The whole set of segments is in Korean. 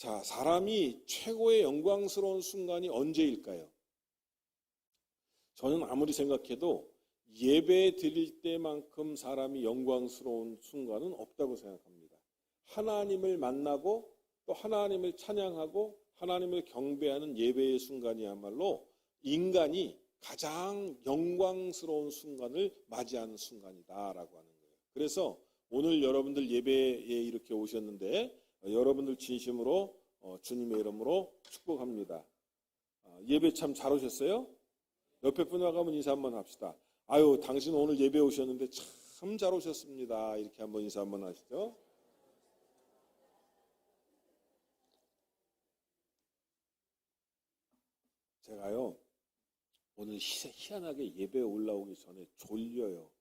자, 사람이 최고의 영광스러운 순간이 언제일까요? 저는 아무리 생각해도 예배 드릴 때만큼 사람이 영광스러운 순간은 없다고 생각합니다. 하나님을 만나고 또 하나님을 찬양하고 하나님을 경배하는 예배의 순간이야말로 인간이 가장 영광스러운 순간을 맞이하는 순간이다라고 하는 거예요. 그래서 오늘 여러분들 예배에 이렇게 오셨는데 여러분들 진심으로 주님의 이름으로 축복합니다. 예배 참 잘 오셨어요? 옆에 분 나가면 인사 한번 합시다. 아유, 당신 오늘 예배 오셨는데 참 잘 오셨습니다. 이렇게 한번 인사 한번 하시죠. 제가요, 오늘 희한하게 예배에 올라오기 전에 졸려요.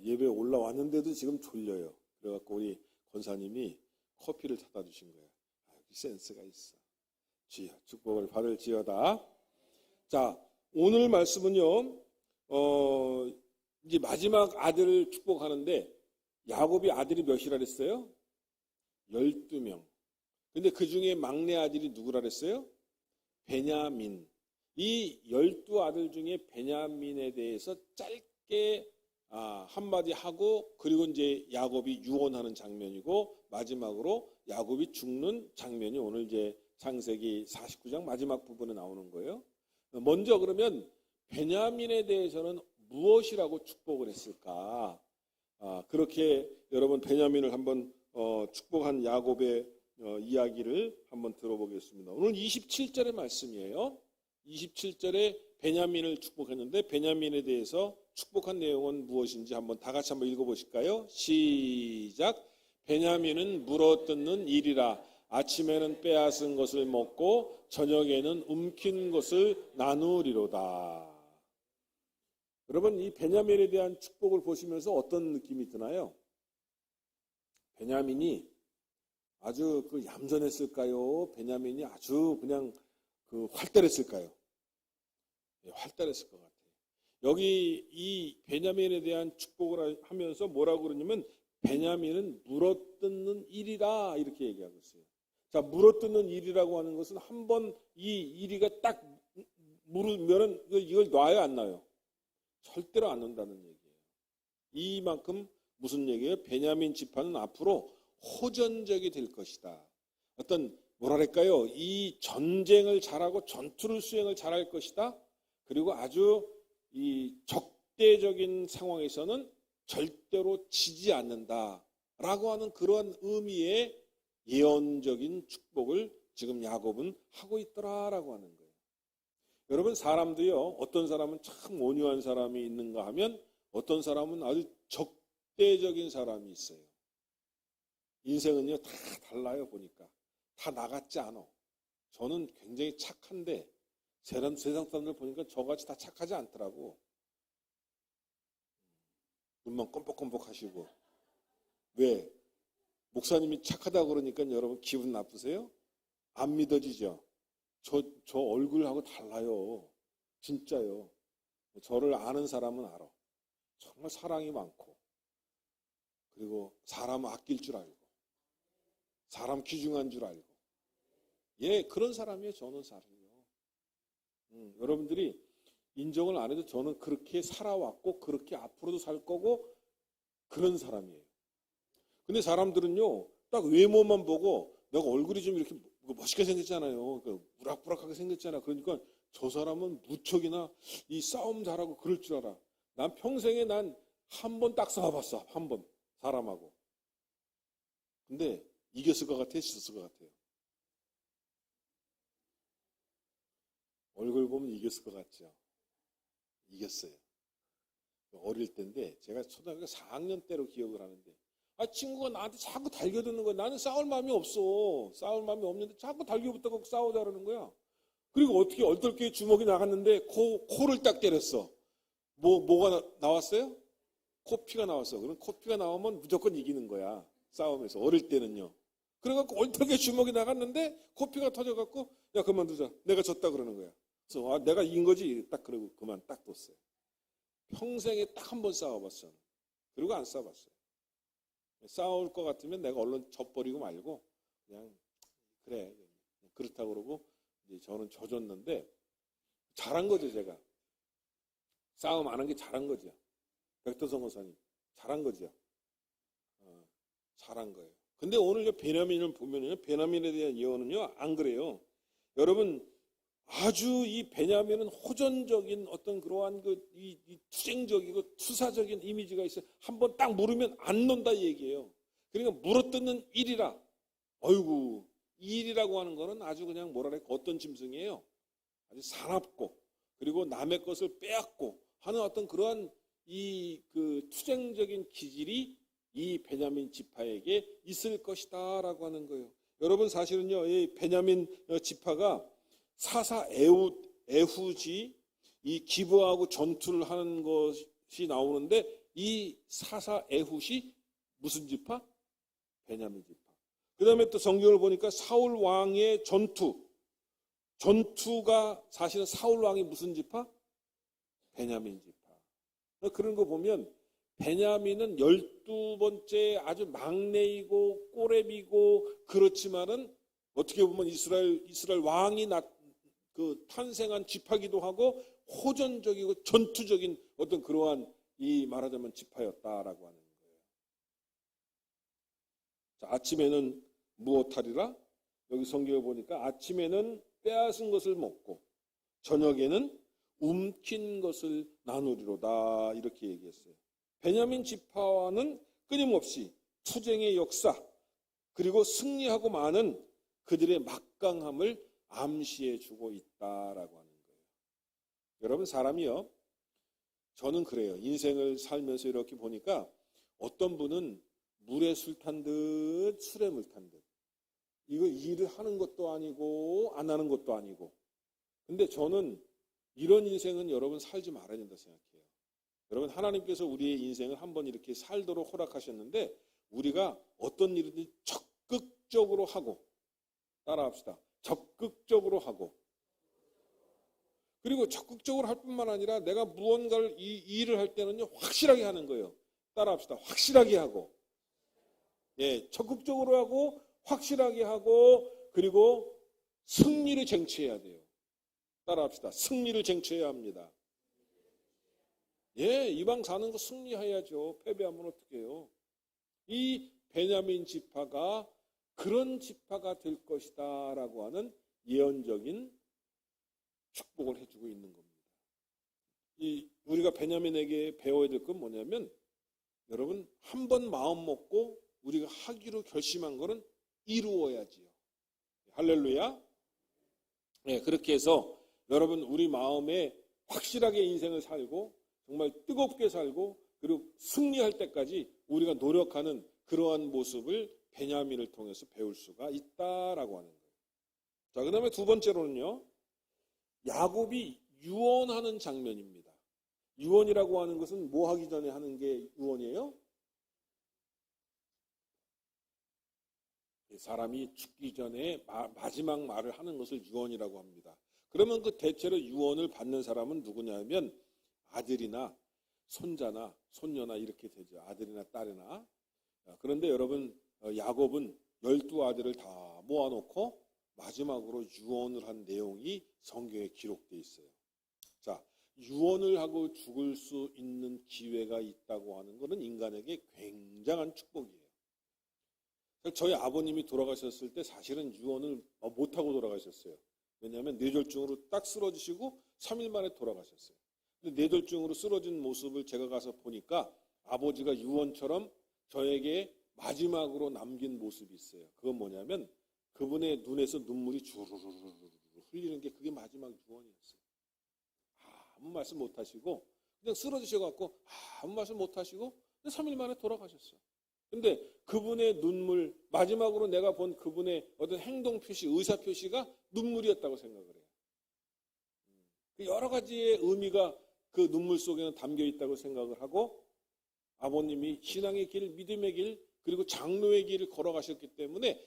예배에 올라왔는데도 지금 졸려요. 그래갖고 우리 권사님이 커피를 타다 주신 거예요. 여기 센스가 있어. 주여, 축복을 받을지어다. 자, 오늘 말씀은요, 이제 마지막 아들을 축복하는데, 야곱이 아들이 몇이라 그랬어요? 12명. 근데 그 중에 막내 아들이 누구라 그랬어요? 베냐민. 이 12아들 중에 베냐민에 대해서 짧게 한마디 하고, 그리고 이제 야곱이 유언하는 장면이고, 마지막으로 야곱이 죽는 장면이 오늘 이제 창세기 49장 마지막 부분에 나오는 거예요. 먼저 그러면 베냐민에 대해서는 무엇이라고 축복을 했을까? 그렇게 여러분 베냐민을 한번 축복한 야곱의 이야기를 한번 들어보겠습니다. 오늘 27절의 말씀이에요. 27절에 베냐민을 축복했는데 베냐민에 대해서 축복한 내용은 무엇인지 한번 다 같이 한번 읽어보실까요? 시작. 베냐민은 물어뜯는 일이라. 아침에는 빼앗은 것을 먹고 저녁에는 움킨 것을 나누리로다. 여러분, 이 베냐민에 대한 축복을 보시면서 어떤 느낌이 드나요? 베냐민이 아주 얌전했을까요? 베냐민이 아주 그냥 활달했을까요? 네, 활달했을 것 같아요. 여기 이 베냐민에 대한 축복을 하면서 뭐라고 그러냐면 베냐민은 물어뜯는 일이라 이렇게 얘기하고 있어요. 자, 물어뜯는 일이라고 하는 것은 한번 이 일이가 딱 물으면은 이걸 놔요, 안 놔요? 절대로 안 놓는다는 얘기예요. 이만큼 무슨 얘기예요? 베냐민 지파는 앞으로 호전적이 될 것이다. 어떤 뭐랄까요? 이 전쟁을 잘하고 전투를 수행을 잘할 것이다. 그리고 아주 이 적대적인 상황에서는 절대로 지지 않는다라고 하는 그러한 의미의 예언적인 축복을 지금 야곱은 하고 있더라라고 하는 거예요. 여러분, 사람도요, 어떤 사람은 참 온유한 사람이 있는가 하면 어떤 사람은 아주 적대적인 사람이 있어요. 인생은요, 다 달라요, 보니까. 다 나 같지 않아. 저는 굉장히 착한데 세상 사람들 보니까 저같이 다 착하지 않더라고. 눈만 껌뻑껌뻑 하시고. 왜? 목사님이 착하다고 그러니까 여러분 기분 나쁘세요? 안 믿어지죠? 저 얼굴하고 달라요. 진짜요. 저를 아는 사람은 알아. 정말 사랑이 많고, 그리고 사람 아낄 줄 알고, 사람 귀중한 줄 알고. 예, 그런 사람이에요. 저는 사람이요. 여러분들이 인정을 안 해도 저는 그렇게 살아왔고 그렇게 앞으로도 살 거고 그런 사람이에요. 근데 사람들은요, 딱 외모만 보고 내가 얼굴이 좀 이렇게 멋있게 생겼잖아요. 우락부락하게 생겼잖아. 그러니까 저 사람은 무척이나 이 싸움 잘하고 그럴 줄 알아. 난 평생에 난 한 번 딱 싸워봤어. 한 번 사람하고. 근데 이겼을 것 같아요? 졌을 것 같아요? 얼굴 보면 이겼을 것 같죠? 이겼어요. 어릴 때인데 제가 초등학교 4학년 때로 기억을 하는데 친구가 나한테 자꾸 달겨드는 거야. 나는 싸울 마음이 없어. 싸울 마음이 없는데 자꾸 달겨붙어갖고 싸우자 그러는 거야. 그리고 어떻게 얼떨결에 주먹이 나갔는데 코를 딱 때렸어. 뭐가 나왔어요? 코피가 나왔어. 그럼 코피가 나오면 무조건 이기는 거야. 싸움에서. 어릴 때는요. 그래갖고 얼떨결에 주먹이 나갔는데 코피가 터져갖고 야, 그만두자. 내가 졌다 그러는 거야. 그래서 내가 이긴 거지. 딱 그러고 그만 딱 뒀어요. 평생에 딱 한 번 싸워봤어. 그리고 안 싸워봤어요. 싸울 것 같으면 내가 얼른 져버리고 말고 그냥 그래 그렇다고 그러고 이제 저는 져줬는데 잘한 거죠. 제가 싸움 안 한 게 잘한 거죠. 백도성 호사님 잘한 거죠. 잘한 거예요. 근데 오늘 베냐민을 보면요, 베냐민에 대한 예언은요 안 그래요. 여러분 아주 이 베냐민은 호전적인 어떤 그러한 이 투쟁적이고 투사적인 이미지가 있어요. 한번 딱 물으면 안 논다 얘기예요. 그러니까 물어뜯는 일이라. 어이구, 이 일이라고 하는 거는 아주 그냥 뭐랄까 어떤 짐승이에요. 아주 사납고 그리고 남의 것을 빼앗고 하는 어떤 그러한 그 투쟁적인 기질이 이 베냐민 지파에게 있을 것이다라고 하는 거예요. 여러분 사실은요, 이 베냐민 지파가 사사 에후지 이 기브하고 전투를 하는 것이 나오는데 이 사사 에훗이 무슨 지파? 베냐민 지파. 그 다음에 또 성경을 보니까 사울 왕의 전투가 사실은 사울 왕이 무슨 지파? 베냐민 지파. 그런 거 보면 베냐민은 12번째 아주 막내이고 꼬레비고 그렇지만은 어떻게 보면 이스라엘 왕이 탄생한 지파기도 하고 호전적이고 전투적인 어떤 그러한 이 말하자면 지파였다라고 하는 거예요. 자, 아침에는 무엇하리라? 여기 성경에 보니까 아침에는 빼앗은 것을 먹고 저녁에는 움킨 것을 나누리로다 이렇게 얘기했어요. 베냐민 지파와는 끊임없이 투쟁의 역사 그리고 승리하고 많은 그들의 막강함을 암시해 주고 있다라고 하는 거예요. 여러분 사람이요. 저는 그래요. 인생을 살면서 이렇게 보니까 어떤 분은 물에 술 탄 듯 술에 물 탄 듯. 이거 일을 하는 것도 아니고 안 하는 것도 아니고. 근데 저는 이런 인생은 여러분 살지 말아야 된다 생각해요. 여러분 하나님께서 우리의 인생을 한번 이렇게 살도록 허락하셨는데 우리가 어떤 일이든 적극적으로 하고 따라합시다. 적극적으로 하고 그리고 적극적으로 할 뿐만 아니라 내가 무언가를 이 일을 할 때는요 확실하게 하는 거예요. 따라합시다. 확실하게 하고 적극적으로 하고 확실하게 하고 그리고 승리를 쟁취해야 돼요. 따라합시다. 승리를 쟁취해야 합니다. 이방 사는 거 승리해야죠. 패배하면 어떻게 해요? 이 베냐민 지파가 그런 지파가 될 것이다 라고 하는 예언적인 축복을 해주고 있는 겁니다. 우리가 베냐민에게 배워야 될 건 뭐냐면 여러분 한 번 마음 먹고 우리가 하기로 결심한 거는 이루어야지요. 할렐루야. 그렇게 해서 여러분 우리 마음에 확실하게 인생을 살고 정말 뜨겁게 살고 그리고 승리할 때까지 우리가 노력하는 그러한 모습을 베냐민을 통해서 배울 수가 있다라고 하는 거예요. 자, 그다음에 두 번째로는요. 야곱이 유언하는 장면입니다. 유언이라고 하는 것은 뭐 하기 전에 하는 게 유언이에요? 사람이 죽기 전에 마지막 말을 하는 것을 유언이라고 합니다. 그러면 그 대체로 유언을 받는 사람은 누구냐면 아들이나 손자나 손녀나 이렇게 되죠. 아들이나 딸이나. 그런데 여러분 야곱은 12아들을 다 모아놓고 마지막으로 유언을 한 내용이 성경에 기록되어 있어요. 자, 유언을 하고 죽을 수 있는 기회가 있다고 하는 것은 인간에게 굉장한 축복이에요. 저희 아버님이 돌아가셨을 때 사실은 유언을 못하고 돌아가셨어요. 왜냐하면 뇌졸중으로 딱 쓰러지시고 3일 만에 돌아가셨어요. 근데 뇌졸중으로 쓰러진 모습을 제가 가서 보니까 아버지가 유언처럼 저에게 마지막으로 남긴 모습이 있어요. 그건 뭐냐면 그분의 눈에서 눈물이 주르르르 흘리는 게 그게 마지막 유언이었어요. 아무 말씀 못 하시고 그냥 쓰러지셔갖고 아무 말씀 못 하시고 3일 만에 돌아가셨어요. 근데 그분의 눈물, 마지막으로 내가 본 그분의 어떤 행동 표시, 의사 표시가 눈물이었다고 생각을 해요. 여러 가지의 의미가 그 눈물 속에는 담겨 있다고 생각을 하고 아버님이 신앙의 길, 믿음의 길, 그리고 장로의 길을 걸어가셨기 때문에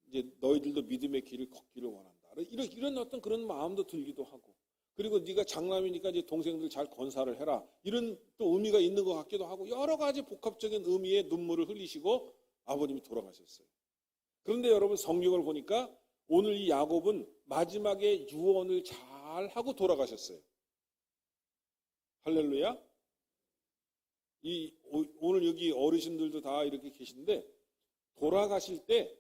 이제 너희들도 믿음의 길을 걷기를 원한다. 이런 어떤 그런 마음도 들기도 하고 그리고 네가 장남이니까 이제 동생들 잘 건사를 해라. 이런 또 의미가 있는 것 같기도 하고 여러 가지 복합적인 의미의 눈물을 흘리시고 아버님이 돌아가셨어요. 그런데 여러분 성경을 보니까 오늘 이 야곱은 마지막에 유언을 잘 하고 돌아가셨어요. 할렐루야. 오늘 여기 어르신들도 다 이렇게 계신데 돌아가실 때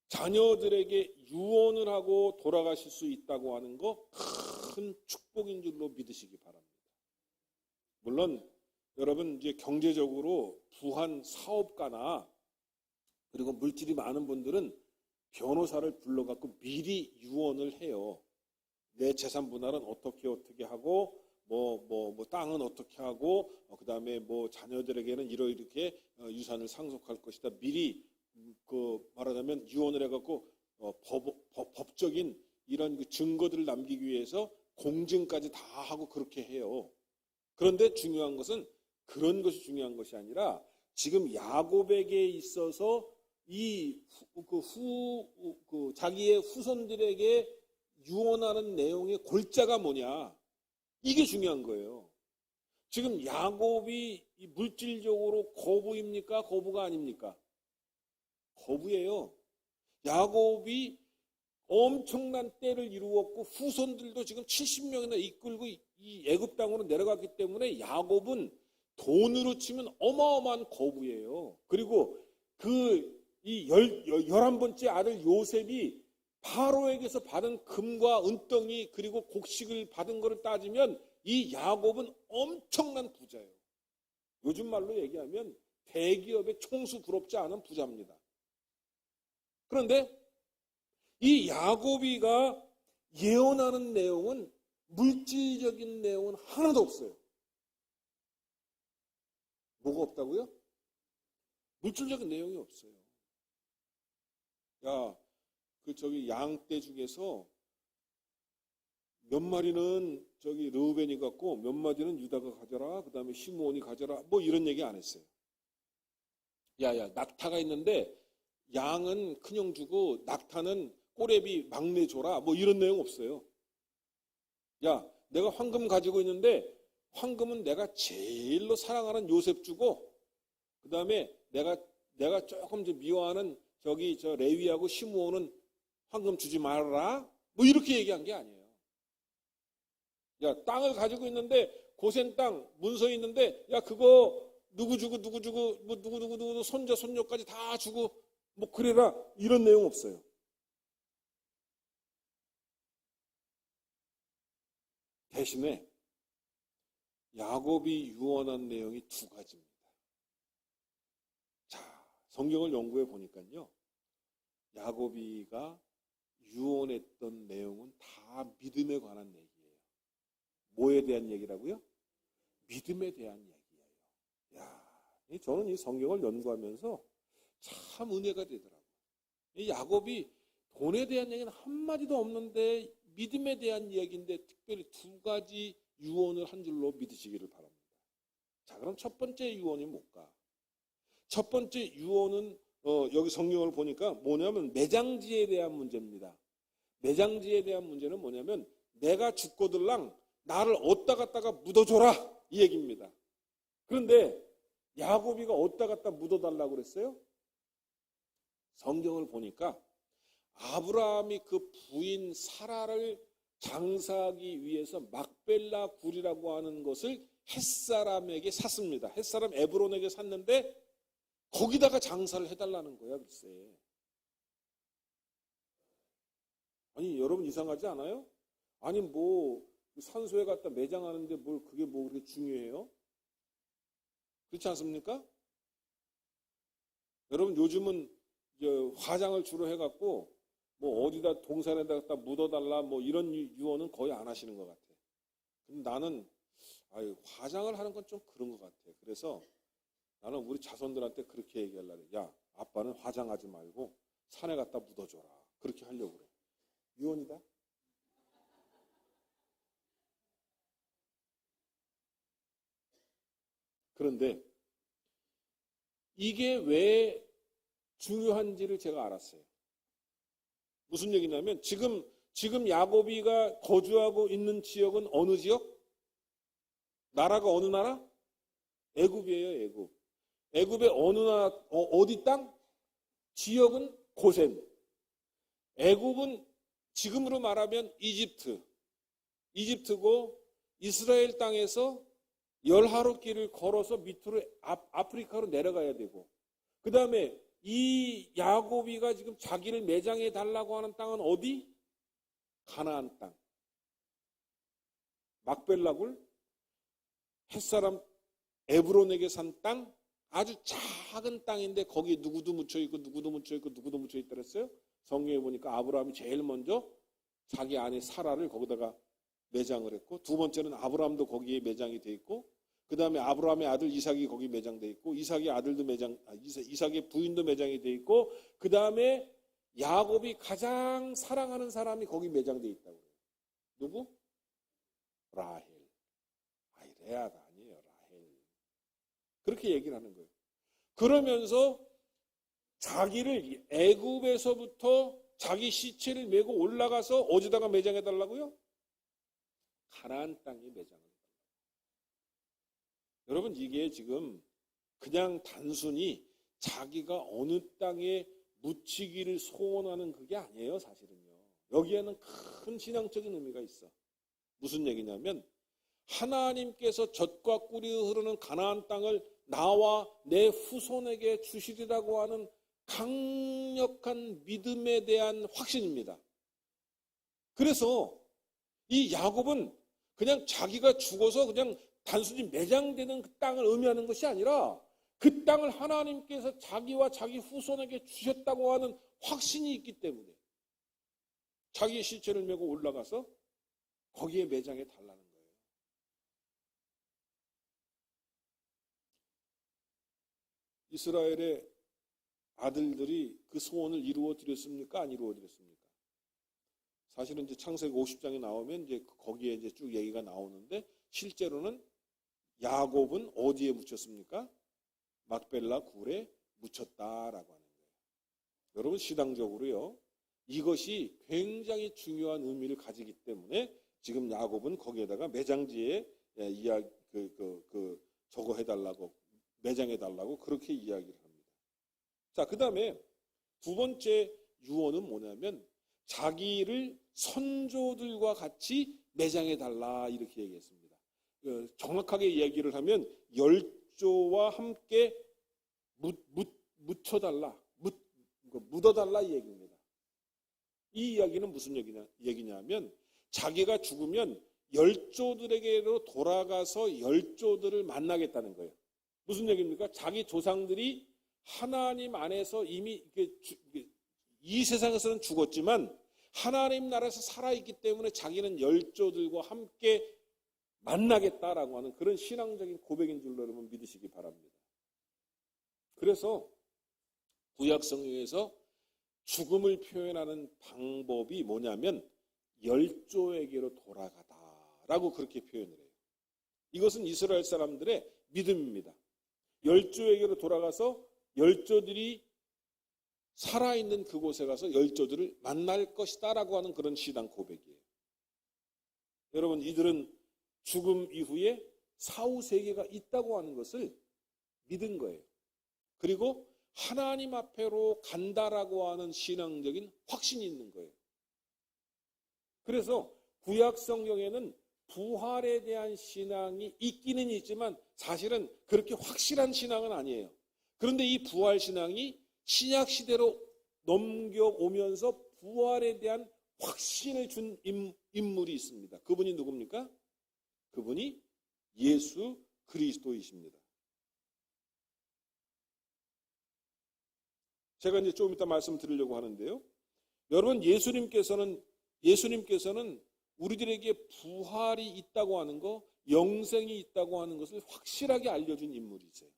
자녀들에게 유언을 하고 돌아가실 수 있다고 하는 거 큰 축복인 줄로 믿으시기 바랍니다. 물론 여러분 이제 경제적으로 부한 사업가나 그리고 물질이 많은 분들은 변호사를 불러갖고 미리 유언을 해요. 내 재산 분할은 어떻게 하고 뭐 땅은 어떻게 하고 그다음에 뭐 자녀들에게는 이렇게 유산을 상속할 것이다. 미리 말하자면 유언을 해갖고 법적인 이런 그 증거들을 남기기 위해서 공증까지 다 하고 그렇게 해요. 그런데 중요한 것은 그런 것이 중요한 것이 아니라 지금 야곱에게 있어서 자기의 후손들에게 유언하는 내용의 골자가 뭐냐? 이게 중요한 거예요. 지금 야곱이 물질적으로 거부입니까? 거부가 아닙니까? 거부예요. 야곱이 엄청난 때를 이루었고 후손들도 지금 70명이나 이끌고 이 애굽 땅으로 내려갔기 때문에 야곱은 돈으로 치면 어마어마한 거부예요. 그리고 이 11번째 아들 요셉이 파로에게서 받은 금과 은덩이 그리고 곡식을 받은 것을 따지면 이 야곱은 엄청난 부자예요. 요즘 말로 얘기하면 대기업의 총수 부럽지 않은 부자입니다. 그런데 이 야곱이가 예언하는 내용은 물질적인 내용은 하나도 없어요. 뭐가 없다고요? 물질적인 내용이 없어요. 양떼 중에서 몇 마리는 르우벤이 갖고 몇 마리는 유다가 가져라. 그 다음에 시므온이 가져라. 뭐 이런 얘기 안 했어요. 낙타가 있는데 양은 큰형 주고 낙타는 꼬레비 막내 줘라. 뭐 이런 내용 없어요. 내가 황금 가지고 있는데 황금은 내가 제일로 사랑하는 요셉 주고 그 다음에 내가 조금 미워하는 레위하고 시므온은 황금 주지 말아라. 뭐 이렇게 얘기한 게 아니에요. 땅을 가지고 있는데 고센 땅 문서 있는데 그거 누구 주고 뭐 누구 손자 손녀까지 다 주고 뭐 그래라 이런 내용 없어요. 대신에 야곱이 유언한 내용이 두 가지입니다. 성경을 연구해 보니까요. 야곱이가 유언했던 내용은 다 믿음에 관한 얘기예요. 뭐에 대한 얘기라고요? 믿음에 대한 얘기예요. 저는 이 성경을 연구하면서 참 은혜가 되더라고요. 이 야곱이 돈에 대한 얘기는 한마디도 없는데 믿음에 대한 이야기인데 특별히 두 가지 유언을 한 줄로 믿으시기를 바랍니다. 그럼 첫 번째 유언이 뭘까? 첫 번째 유언은 여기 성경을 보니까 뭐냐면 매장지에 대한 문제입니다. 매장지에 대한 문제는 뭐냐면 내가 죽고들랑 나를 어디다 갖다가 묻어줘라 이 얘기입니다. 그런데 야곱이가 어디다 갖다 묻어달라고 그랬어요? 성경을 보니까 아브라함이 그 부인 사라를 장사하기 위해서 막벨라 굴이라고 하는 것을 햇사람에게 샀습니다. 햇사람 에브론에게 샀는데 거기다가 장사를 해달라는 거야, 글쎄. 여러분 이상하지 않아요? 산소에 갖다 매장하는데 그게 그렇게 중요해요? 그렇지 않습니까? 여러분 요즘은 화장을 주로 해갖고 어디다 동산에다 갖다 묻어달라 이런 유언은 거의 안 하시는 것 같아. 근데 나는 화장을 하는 건 좀 그런 것 같아. 그래서 나는 우리 자손들한테 그렇게 얘기하려고 그래. 아빠는 화장하지 말고 산에 갖다 묻어줘라. 그렇게 하려고 그래. 유언이다. 그런데 이게 왜 중요한지를 제가 알았어요. 무슨 얘기냐면 지금 야곱이가 거주하고 있는 지역은 어느 지역? 나라가 어느 나라? 애굽이에요, 애굽. 애굽의 어느 나라, 어디 땅? 지역은 고센. 애굽은 지금으로 말하면 이집트고 이스라엘 땅에서 열하루길을 걸어서 밑으로 아프리카로 내려가야 되고, 그 다음에 이 야곱이가 지금 자기를 매장해 달라고 하는 땅은 어디? 가나안 땅. 막벨라굴, 햇사람 에브론에게 산 땅, 아주 작은 땅인데 거기에 누구도 묻혀있고 누구도 묻혀있고 누구도 묻혀있다 그랬어요. 성경에 보니까 아브라함이 제일 먼저 자기 아내 사라를 거기다가 매장을 했고, 두 번째는 아브라함도 거기에 매장이 돼 있고, 그 다음에 아브라함의 아들 이삭이 거기 매장돼 있고, 이삭의 아들도 이삭의 부인도 매장이 돼 있고, 그 다음에 야곱이 가장 사랑하는 사람이 거기 매장돼 있다고 해요. 누구? 라헬. 레아가 아니에요. 라헬. 그렇게 얘기를 하는 거예요. 그러면서 자기를 애굽에서부터 자기 시체를 메고 올라가서 어디다가 매장해 달라고요? 가나안 땅에 매장을 해달라고. 여러분, 이게 지금 그냥 단순히 자기가 어느 땅에 묻히기를 소원하는 그게 아니에요, 사실은요. 여기에는 큰 신앙적인 의미가 있어. 무슨 얘기냐면, 하나님께서 젖과 꿀이 흐르는 가나안 땅을 나와 내 후손에게 주시리라고 하는 강력한 믿음에 대한 확신입니다. 그래서 이 야곱은 그냥 자기가 죽어서 그냥 단순히 매장되는 그 땅을 의미하는 것이 아니라, 그 땅을 하나님께서 자기와 자기 후손에게 주셨다고 하는 확신이 있기 때문에 자기의 시체를 메고 올라가서 거기에 매장해 달라는 거예요. 이스라엘의 아들들이 그 소원을 이루어 드렸습니까? 안 이루어 드렸습니까? 사실은 이제 창세기 50장에 나오면 이제 거기에 이제 쭉 얘기가 나오는데, 실제로는 야곱은 어디에 묻혔습니까? 막벨라 굴에 묻혔다라고 하는 거예요. 여러분, 시당적으로요, 이것이 굉장히 중요한 의미를 가지기 때문에 지금 야곱은 거기에다가 매장지에 저거 해달라고, 매장해달라고 그렇게 이야기를 합니다. 자, 그 다음에 두 번째 유언은 뭐냐면, 자기를 선조들과 같이 매장해달라 이렇게 얘기했습니다. 정확하게 이야기를 하면 열조와 함께 묻혀달라, 묻어달라 이 얘기입니다. 이 이야기는 무슨 얘기냐면, 자기가 죽으면 열조들에게로 돌아가서 열조들을 만나겠다는 거예요. 무슨 얘기입니까? 자기 조상들이 하나님 안에서 이미 이 세상에서는 죽었지만 하나님 나라에서 살아있기 때문에 자기는 열조들과 함께 만나겠다라고 하는 그런 신앙적인 고백인 줄로 여러분 믿으시기 바랍니다. 그래서 구약 성경에서 죽음을 표현하는 방법이 뭐냐면 열조에게로 돌아가다라고 그렇게 표현을 해요. 이것은 이스라엘 사람들의 믿음입니다. 열조에게로 돌아가서 열조들이 살아있는 그곳에 가서 열조들을 만날 것이다라고 하는 그런 신앙 고백이에요. 여러분, 이들은 죽음 이후에 사후세계가 있다고 하는 것을 믿은 거예요. 그리고 하나님 앞에로 간다라고 하는 신앙적인 확신이 있는 거예요. 그래서 구약 성경에는 부활에 대한 신앙이 있기는 있지만 사실은 그렇게 확실한 신앙은 아니에요. 그런데 이 부활 신앙이 신약 시대로 넘겨오면서 부활에 대한 확신을 준 인물이 있습니다. 그분이 누굽니까? 그분이 예수 그리스도이십니다. 제가 이제 조금 이따 말씀드리려고 하는데요. 여러분, 예수님께서는 우리들에게 부활이 있다고 하는 거, 영생이 있다고 하는 것을 확실하게 알려준 인물이세요.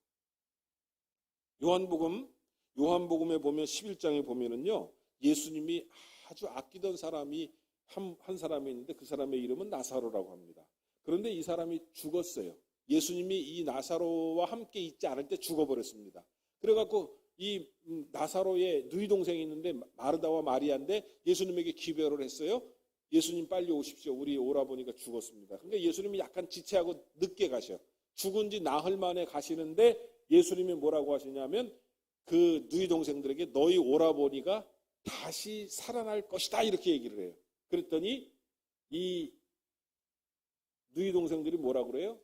요한복음에 보면 11장에 보면은요, 예수님이 아주 아끼던 사람이 한 사람이 있는데 그 사람의 이름은 나사로라고 합니다. 그런데 이 사람이 죽었어요. 예수님이 이 나사로와 함께 있지 않을 때 죽어버렸습니다. 그래갖고 이 나사로의 누이 동생이 있는데 마르다와 마리아인데 예수님에게 기별을 했어요. 예수님 빨리 오십시오. 우리 오라 보니까 죽었습니다. 그러니까 예수님이 약간 지체하고 늦게 가셔. 죽은 지 나흘 만에 가시는데 예수님이 뭐라고 하시냐면 그 누이 동생들에게 너희 오라 보니가 다시 살아날 것이다 이렇게 얘기를 해요. 그랬더니 이 누이 동생들이 뭐라 그래요?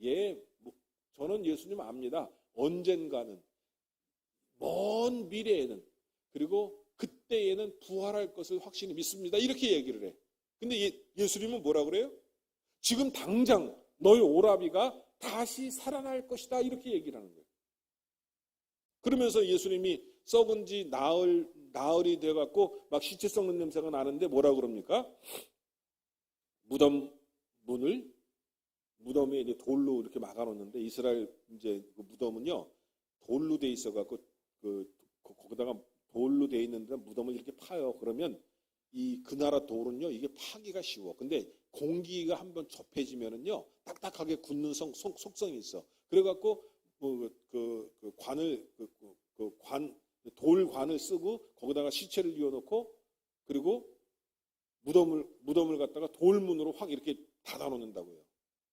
예, 저는 예수님 압니다. 언젠가는, 먼 미래에는, 그리고 그때에는 부활할 것을 확실히 믿습니다. 이렇게 얘기를 해. 근데 예수님은 뭐라 그래요? 지금 당장 너희 오라비가 다시 살아날 것이다 이렇게 얘기를 하는 거예요. 그러면서 예수님이 썩은 지 나흘이 돼갖고 막 시체 썩는 냄새가 나는데 뭐라 그럽니까? 무덤에 이제 돌로 이렇게 막아놓는데, 이스라엘 이제 그 무덤은요 돌로 돼 있어갖고 거기다가 돌로 돼 있는데 무덤을 이렇게 파요. 그러면 그 나라 돌은요 이게 파기가 쉬워. 근데 공기가 한번 접해지면은요 딱딱하게 굳는 속성이 있어. 그래갖고 돌관을 쓰고 거기다가 시체를 이어놓고, 그리고 무덤을 갖다가 돌문으로 확 이렇게 닫아놓는다고요.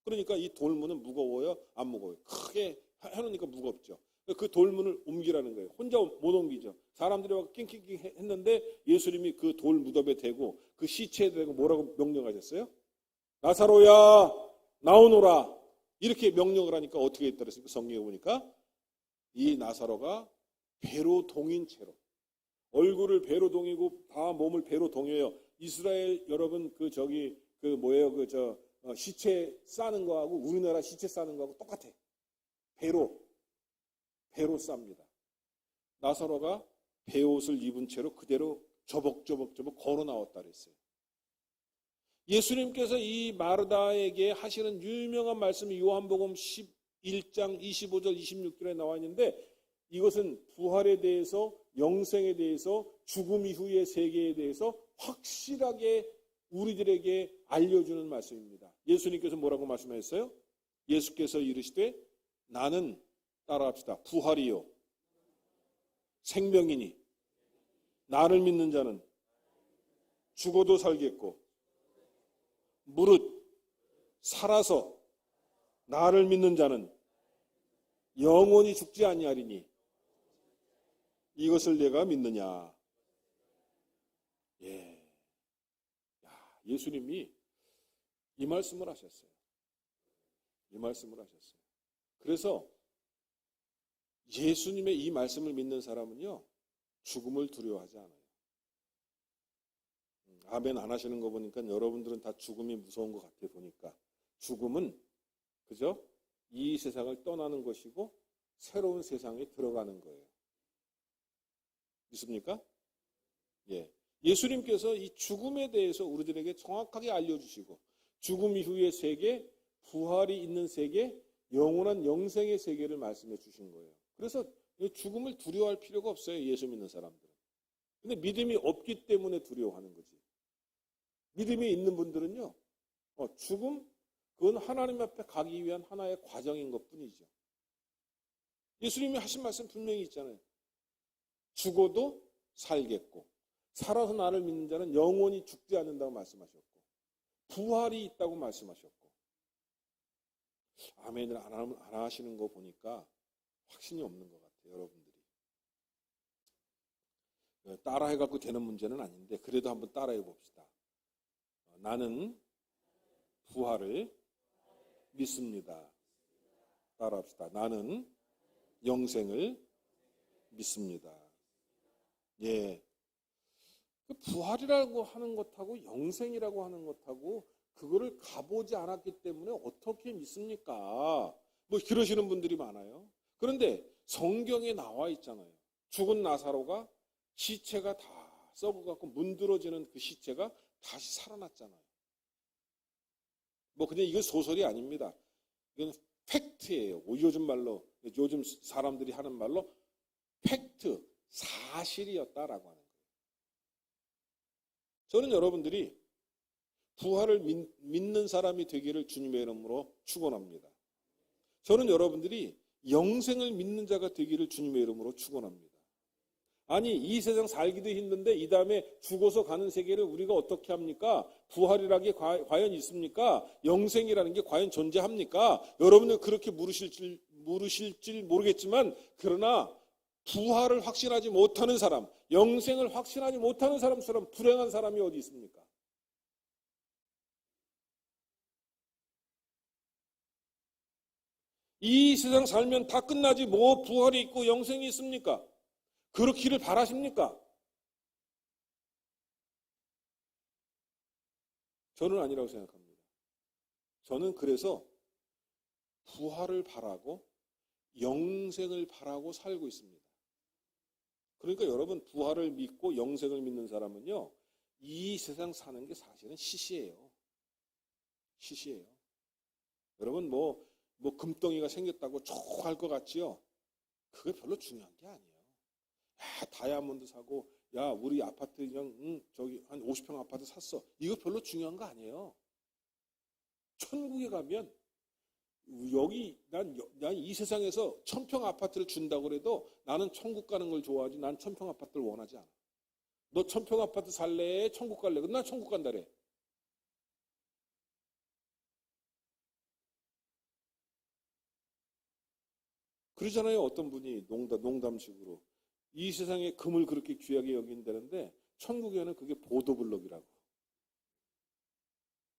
그러니까 이 돌문은 무거워요? 안 무거워요? 크게 해놓으니까 무겁죠. 그 돌문을 옮기라는 거예요. 혼자 못 옮기죠. 사람들이 막 낑낑낑 했는데 예수님이 그 돌 무덤에 대고 그 시체에 대고 뭐라고 명령하셨어요? 나사로야 나오노라 이렇게 명령을 하니까 어떻게 했더랬습니까? 성경에 보니까 이 나사로가 배로 동인 채로, 얼굴을 배로 동이고 다 몸을 배로 동여요. 이스라엘 여러분 시체 싸는 거하고 우리나라 시체 싸는 거하고 똑같아. 배로 쌉니다. 나사로가 배옷을 입은 채로 그대로 저벅저벅 걸어 나왔다 그랬어요. 예수님께서 이 마르다에게 하시는 유명한 말씀이 요한복음 11장 25절 26절에 나와 있는데, 이것은 부활에 대해서, 영생에 대해서, 죽음 이후의 세계에 대해서 확실하게 우리들에게 알려주는 말씀입니다. 예수님께서 뭐라고 말씀하셨어요? 예수께서 이르시되 나는, 따라합시다, 부활이요 생명이니 나를 믿는 자는 죽어도 살겠고 무릇 살아서 나를 믿는 자는 영원히 죽지 아니하리니 이것을 내가 믿느냐. 예수님이 이 말씀을 하셨어요. 그래서 예수님의 이 말씀을 믿는 사람은요 죽음을 두려워하지 않아요. 아멘 안 하시는 거 보니까 여러분들은 다 죽음이 무서운 것 같아 보니까. 죽음은 그죠? 이 세상을 떠나는 것이고 새로운 세상에 들어가는 거예요. 믿습니까? 예수님께서 이 죽음에 대해서 우리들에게 정확하게 알려주시고, 죽음 이후의 세계, 부활이 있는 세계, 영원한 영생의 세계를 말씀해 주신 거예요. 그래서 죽음을 두려워할 필요가 없어요, 예수 믿는 사람들은. 근데 믿음이 없기 때문에 두려워하는 거지. 믿음이 있는 분들은요, 죽음, 그건 하나님 앞에 가기 위한 하나의 과정인 것 뿐이죠. 예수님이 하신 말씀 분명히 있잖아요. 죽어도 살겠고, 살아서 나를 믿는 자는 영원히 죽지 않는다고 말씀하셨고, 부활이 있다고 말씀하셨고. 아멘을 안 하시는 거 보니까 확신이 없는 것 같아요, 여러분들이. 따라해갖고 되는 문제는 아닌데 그래도 한번 따라해 봅시다. 나는 부활을 믿습니다. 따라합시다. 나는 영생을 믿습니다. 그 부활이라고 하는 것하고 영생이라고 하는 것하고 그거를 가보지 않았기 때문에 어떻게 믿습니까? 뭐 그러시는 분들이 많아요. 그런데 성경에 나와 있잖아요. 죽은 나사로가 시체가 다 썩어갖고 문드러지는 그 시체가 다시 살아났잖아요. 뭐 그냥 이건 소설이 아닙니다. 이건 팩트예요. 요즘 사람들이 하는 말로 팩트, 사실이었다라고 하는 거예요. 저는 여러분들이 부활을 믿는 사람이 되기를 주님의 이름으로 축원합니다. 저는 여러분들이 영생을 믿는 자가 되기를 주님의 이름으로 축원합니다. 아니 이 세상 살기도 힘든데 이 다음에 죽어서 가는 세계를 우리가 어떻게 합니까? 부활이라는 게 과연 있습니까? 영생이라는 게 과연 존재합니까? 여러분은 그렇게 물으실지 모르겠지만, 그러나 부활을 확신하지 못하는 사람, 영생을 확신하지 못하는 사람처럼 불행한 사람이 어디 있습니까? 이 세상 살면 다 끝나지 뭐 부활이 있고 영생이 있습니까? 그렇기를 바라십니까? 저는 아니라고 생각합니다. 저는 그래서 부활을 바라고 영생을 바라고 살고 있습니다. 그러니까 여러분, 부활을 믿고 영생을 믿는 사람은요, 이 세상 사는 게 사실은 시시해요. 시시해요. 여러분, 뭐 금덩이가 생겼다고 좋아할 것 같지요? 그게 별로 중요한 게 아니에요. 야, 다이아몬드 사고, 야, 우리 아파트 그냥 저기 한 50평 아파트 샀어. 이거 별로 중요한 거 아니에요. 천국에 가면 여기 난 이 세상에서 1000평 아파트를 준다고 그래도 나는 천국 가는 걸 좋아하지, 난 1000평 아파트를 원하지 않아. 너 1000평 아파트 살래? 천국 갈래? 난 천국 간다래. 그러잖아요. 어떤 분이 농담식으로 이 세상에 금을 그렇게 귀하게 여긴다는데 천국에는 그게 보도블럭이라고.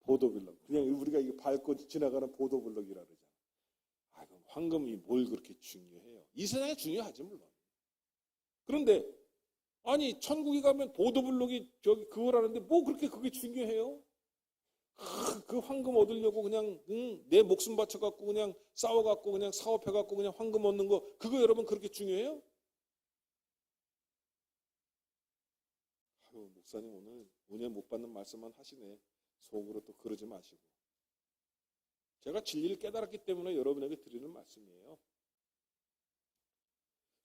보도블럭. 그냥 우리가 이게 밟고 지나가는 보도블럭이라 그러잖아. 아, 그럼 황금이 뭘 그렇게 중요해요? 이 세상에 중요하지 물론. 그런데 아니 천국에 가면 보도블럭이 저기 그거라는데 뭐 그렇게 그게 중요해요? 그 황금 얻으려고 그냥 내 목숨 바쳐갖고 그냥 싸워갖고 그냥 사업해갖고 그냥 황금 얻는 거 그거 여러분 그렇게 중요해요? 아유, 목사님 오늘 은혜 못 받는 말씀만 하시네. 속으로 또 그러지 마시고. 제가 진리를 깨달았기 때문에 여러분에게 드리는 말씀이에요.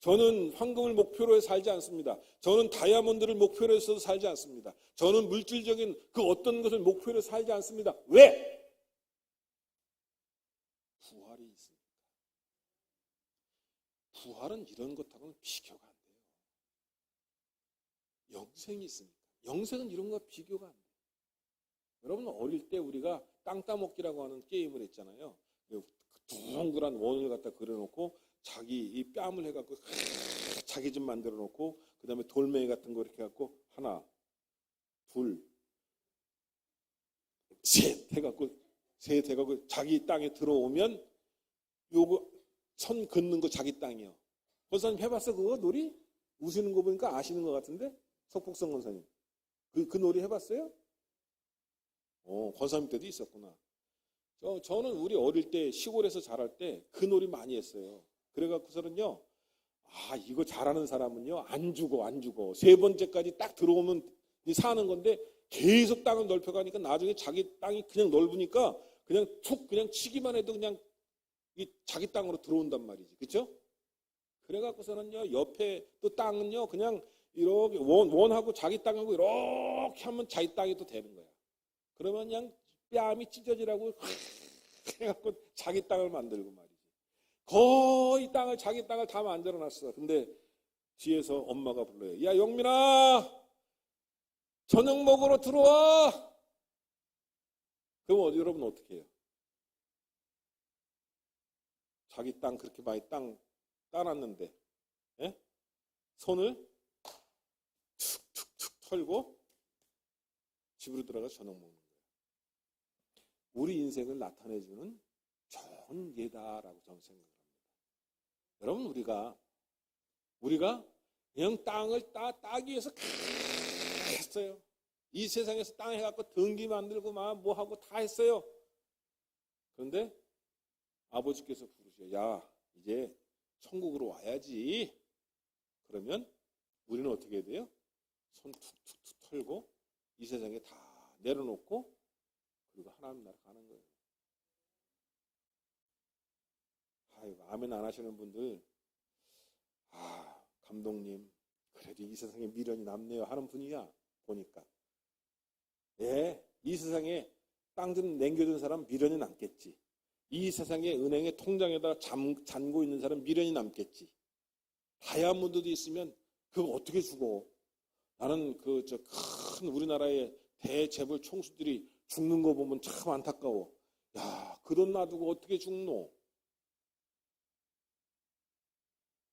저는 황금을 목표로 해서 살지 않습니다. 저는 다이아몬드를 목표로 해서 살지 않습니다. 저는 물질적인 그 어떤 것을 목표로 해서 살지 않습니다. 왜? 부활이 있습니다. 부활은 이런 것하고는 비교가 안 돼요. 영생이 있습니다. 영생은 이런 것과 비교가 안 돼요. 여러분 어릴 때 우리가 땅 따먹기라고 하는 게임을 했잖아요. 둥그란 원을 갖다 그려놓고 자기 이 뺨을 해갖고 자기 집 만들어 놓고 그 다음에 돌멩이 같은 거 이렇게 해갖고 하나, 둘, 셋 해갖고 자기 땅에 들어오면 요거 선 긋는 거 자기 땅이요. 권사님 해봤어 그거 놀이? 우시는 거 보니까 아시는 것 같은데 석복성 권사님 그 놀이 해봤어요? 권사님 때도 있었구나. 저는 우리 어릴 때 시골에서 자랄 때 그 놀이 많이 했어요. 그래갖고서는요, 이거 잘하는 사람은요, 안 죽어. 세 번째까지 딱 들어오면 사는 건데 계속 땅을 넓혀가니까 나중에 자기 땅이 그냥 넓으니까 그냥 툭 그냥 치기만 해도 그냥 자기 땅으로 들어온단 말이지. 그쵸? 그래갖고서는요, 옆에 또 땅은요, 그냥 이렇게 원하고 자기 땅하고 이렇게 하면 자기 땅이 또 되는 거야. 그러면 그냥 뺨이 찢어지라고 해갖고 자기 땅을 만들고 말이지. 거의 자기 땅을 다 만들어놨어. 근데 뒤에서 엄마가 불러요. 야 영민아, 저녁 먹으러 들어와. 그럼 여러분 어떻게 해요? 자기 땅 그렇게 많이 땅 따놨는데 손을 툭툭툭 털고 집으로 들어가서 저녁 먹는 거예요. 우리 인생을 나타내주는 좋은 예다라고 저는 생각합니다. 여러분 우리가 그냥 땅을 따기 위해서 했어요. 이 세상에서 땅 해갖고 등기 만들고 막 뭐하고 다 했어요. 그런데 아버지께서 부르셔. 야 이제 천국으로 와야지. 그러면 우리는 어떻게 해야 돼요? 손 툭툭툭 털고 이 세상에 다 내려놓고 그리고 하나님 나라 가는 거예요. 아이고, 아멘 안 하시는 분들, 감독님, 그래도 이 세상에 미련이 남네요 하는 분이야, 보니까. 이 세상에 땅 좀 남겨준 사람 미련이 남겠지. 이 세상에 은행에 통장에다 잔고 있는 사람 미련이 남겠지. 다이아몬드도 있으면 그거 어떻게 죽어? 나는 큰 우리나라의 대재벌 총수들이 죽는 거 보면 참 안타까워. 야, 그 돈 놔두고 어떻게 죽노?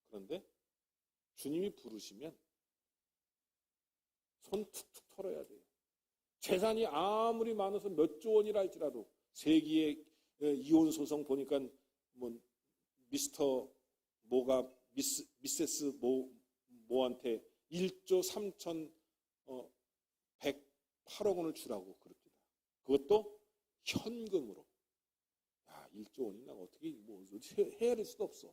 그런데 주님이 부르시면 손 툭툭 털어야 돼요. 재산이 아무리 많아서 몇 조 원이라 할지라도 세기의 이혼 소송 보니까 뭐 미스터 모가 미세스 모한테 1조 3천 108억 원을 주라고 그럽니다. 그것도 현금으로. 야, 1조 원이나 어떻게 헤아릴 수도 없어.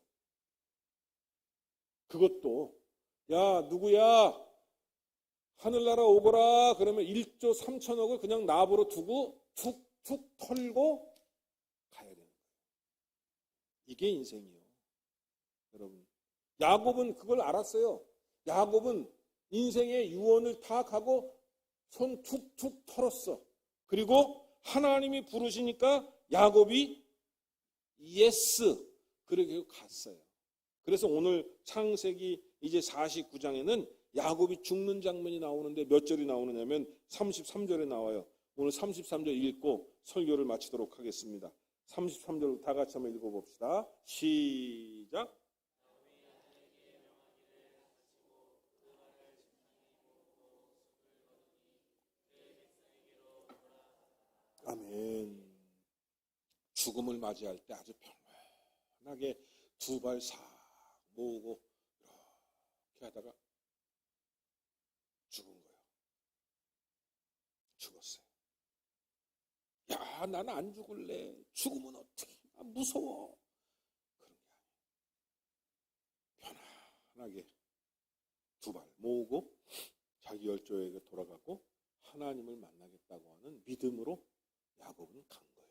그것도 야 누구야 하늘나라 오거라 그러면 1조 3천억을 그냥 납으로 두고 툭툭 털고 가야 되는 거예요. 이게 인생이요. 여러분 야곱은 그걸 알았어요. 야곱은 인생의 유언을 다 가고 손 툭툭 털었어. 그리고 하나님이 부르시니까 야곱이 예스 그렇게 갔어요. 그래서 오늘 창세기 이제 49장에는 야곱이 죽는 장면이 나오는데 몇 절이 나오느냐면 33절에 나와요. 오늘 33절 읽고 설교를 마치도록 하겠습니다. 33절 다 같이 한번 읽어봅시다. 시작. 아멘. 죽음을 맞이할 때 아주 편안하게 두 발 싹 모으고 이렇게 하다가 죽은 거예요. 죽었어요. 야, 나는 안 죽을래. 죽으면 어떻게? 아, 무서워. 그런 게 아니에요. 편안하게 두 발 모으고 자기 열조에게 돌아가고 하나님을 만나겠다고 하는 믿음으로 야곱은 간 거예요.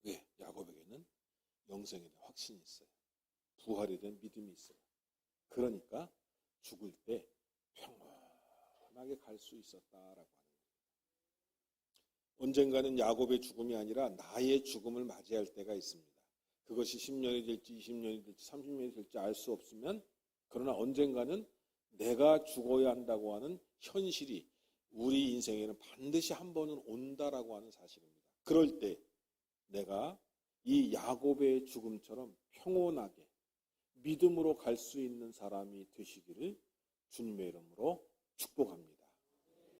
왜? 야곱에게는 영생에 대한 확신이 있어요. 부활에 대한 믿음이 있어요. 그러니까 죽을 때 평안하게 갈 수 있었다라고 하는 거예요. 언젠가는 야곱의 죽음이 아니라 나의 죽음을 맞이할 때가 있습니다. 그것이 10년이 될지 20년이 될지 30년이 될지 알 수 없으면 그러나 언젠가는 내가 죽어야 한다고 하는 현실이 우리 인생에는 반드시 한 번은 온다라고 하는 사실입니다. 그럴 때 내가 이 야곱의 죽음처럼 평온하게 믿음으로 갈 수 있는 사람이 되시기를 주님의 이름으로 축복합니다.